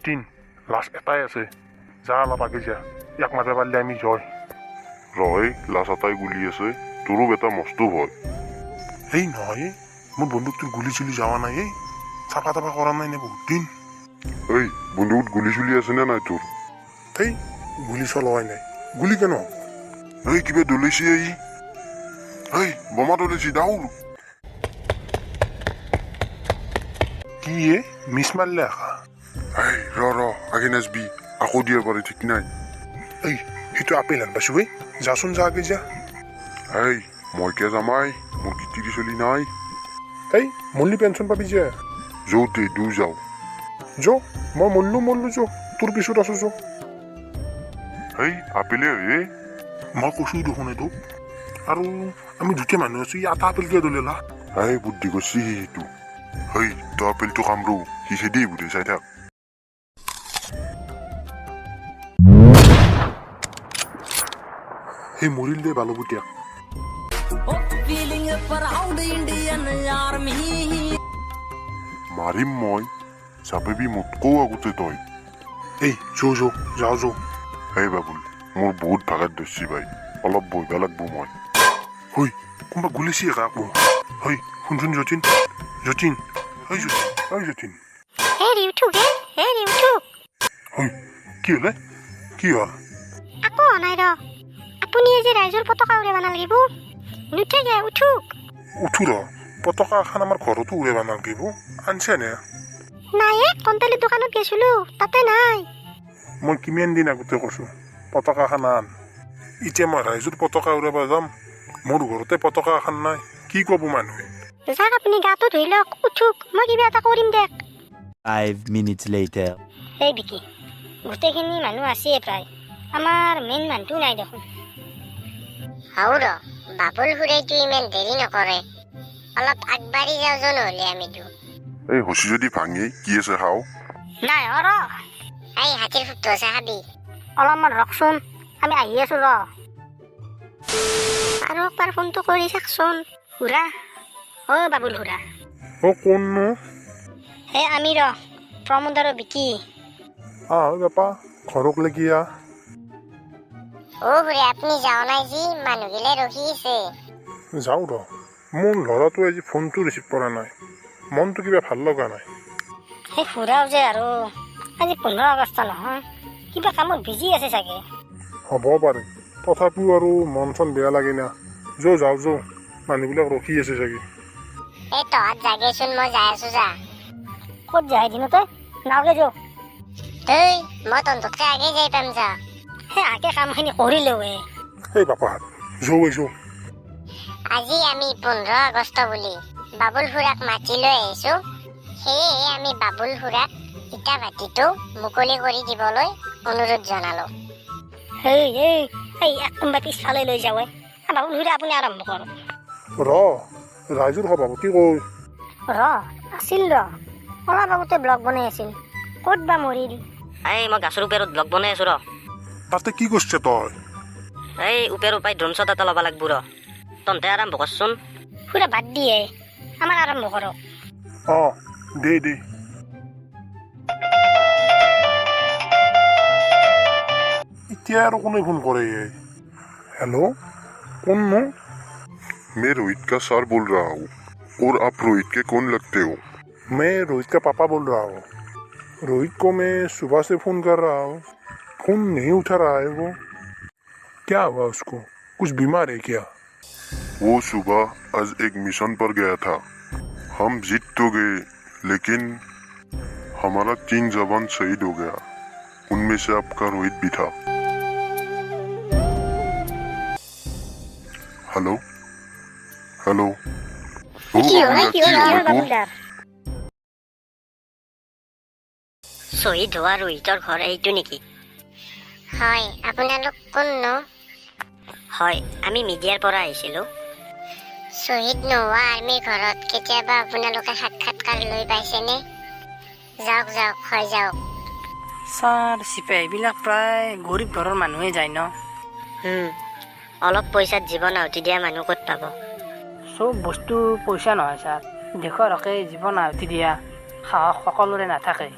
Jatin last এটাই আছে যা অলপ আগে যা ইয়াক মাৰিব পাৰিলে আমি জয় ৰয় লাচ এটাই গুলি আছে তোৰো এটা মস্তো ভয় এই নহয় মোৰ বন্দুকটোৰ গুলি চুলি যোৱা নাই এই চাফা তাফা কৰা নাই নে বহুত দিন এই বন্দুকত গুলি চুলি আছে নে নাই তোৰ সেই গুলি চলোৱাই নাই গুলি কেন এই কিবা দলিছি এই বোমা দলিছি দাউৰ কি এ মিছ মাৰিলে আশা এই ৰ আগে নাচবি আকৌ দিয়া পাৰে ঠিক নাই এই সেইটো আপেল আন পাইছো এই যাচোন যা আগে যা এই মই কে যামাই মোৰ গিটিৰি চলি নাই এই মল্লি পেঞ্চন পাবি যে যৌতে দু যাওঁ যো মই মল্লো যো তোৰ পিছত আছো যো এই আপেলে হে মই কৈছো দেখোন এইটো আৰু আমি দুটা মানুহ আছো ই এটা আপেল কিয় দলিয়ালা এই বুদ্ধি কৰিছি সেইটো এই তই আপেলটো কামৰো সি খেদি বুধে চাই থাক সেই মৰিল দে বালুপুতীয়াক মাৰিম মই চাপিবি মোতকৈও আগতে তই এই যো যাওঁ যো এই বাবুল মোৰ বহুত ভাগাত ধৰিছি ভাই অলপ বহিব লাগব মই হৈ কোনোবা গুলিছি আকৌ হৈ শুনচোন যতীন হেৰি উঠো হৈ কি হ'লে কি হ'ল আকৌ নাই ৰ আপুনি যে ৰাইজৰ পতাকা উৰাব নালাগিব নুঠে গে উঠুক উঠো ৰ পতাকা এখন আমাৰ ঘৰতো উৰাব নালাগিব আনছে নে নাই কণ্টালিৰ দোকানত গৈছিলো তাতে নাই মই কিমান দিন আগতে কৈছো পতাকা এখন আন এতিয়া মই ৰাইজৰ পতাকা উৰাব যাম মোৰ ঘৰতে পতাকা এখন নাই কি ক'ব মানুহে যাক আপুনি গাটো ধুই লওক উঠুক মই কিবা এটা কৰিম দেখ 5 minutes later. এই বিকি গোটেইখিনি মানুহ আছে প্ৰায় আমাৰ মেইন মানুহটো নাই দেখোন হাউৰ বাবুল খুৰাইটো ইমান দেৰি নকৰে অলপ আগবাঢ়ি যাওঁ জ নহ'লে আমিতো এই হচি যদি ভাঙি কি আছে খাওঁ নাই ৰ এই হাতীৰ ফুটটো আছে খাবি অলপমান ৰখচোন আমি আহি আছো ৰ আৰু একবাৰ ফোনটো কৰি চাকচোন খুৰা বাবুল খুৰা কোননো হে আমি ৰ প্ৰমোদ আৰু বিকি বাপা ঘৰক লেগি খুৰা আপুনি যাওঁ নাই যি মানুহগিলে ৰখি আছে যাওঁ ৰ মোৰ ল'ৰাটোৱে আজি ফোনটো ৰিচিভ কৰা নাই মনটো কিবা ভাল লগা নাই সেই খুৰাও যে আৰু আজি 15 আগষ্ট নহয় কিবা কামত বিজি আছে চাগে হ'ব পাৰে তথাপিও আৰু মন চন বেয়া লাগে না যাওঁ মানুহবিলাক ৰখি আছে চাগে এই তহঁত জাগেচোন মই যাই আছো যা ক'ত যায় দিনতে নাওলে যো মই তহঁততকে আগে যাই পাম যা সেই আগে কামখিনি কৰিলেও এই বাপা যৌ আজি আমি 15 আগষ্ট বুলি বাবুল খুৰাক মাতি লৈ আহিছো সেয়ে আমি বাবুল খুৰাক ইটা ভাটিটো মুকলি কৰি দিবলৈ অনুৰোধ জনালো এই এক কোনোবা পিছফালে লৈ যাওঁ বাবুল খুৰা আপুনি আৰম্ভ কৰক ৰাইজৰ সভাপতি কৈ আছিল অলপ আগতে ব্লগ বনাই আছিল ক'ত বা মৰিল মই গাছৰ ওপৰত ব্লগ বনাই আছো তাতে কি কৰিছে তই ওপৰৰ পৰাই ড্ৰোন শ্বট এটা ল'ব লাগব তহঁতে আৰম্ভ কৰচোন খুৰা বাদ দিয়ে আমাৰ আৰম্ভ কৰক দে এতিয়া আৰু কোনে ফোন কৰে হেল্ল' কোননো मैं रोहित का सर बोल रहा हूँ और आप रोहित के कौन लगते हो मैं रोहित का पापा बोल रहा हूँ रोहित को मैं सुबह से फ़ोन कर रहा हूँ फ़ोन नहीं उठा रहा है वो क्या हुआ उसको कुछ बीमार है क्या वो सुबह आज एक मिशन पर गया था हम जीत तो गए लेकिन हमारा 3 जवान शहीद हो गया उनमें से आपका रोहित भी था हेलो শ্বহীদ হোৱা ৰোহিতৰ ঘৰ এইটো নেকি হয় আপোনালোক কোননো হয় আমি মিডিয়াৰ পৰা আহিছিলোঁ শ্বহীদ নোহোৱা আৰ্মীৰ ঘৰত কেতিয়াবা আপোনালোকে সাক্ষাৎকাৰ লৈ পাইছেনে যাওক হয় যাওক ছাৰ চিপাহীবিলাক প্ৰায় গৰীব ঘৰৰ মানুহে যায় ন অলপ পইচাত জীৱন আহুতি দিয়া মানুহ ক'ত পাব চব বস্তু পইচা নহয় ছাৰ দেশৰ হকে জীৱন আহুতি দিয়া সাহস সকলোৰে নাথাকে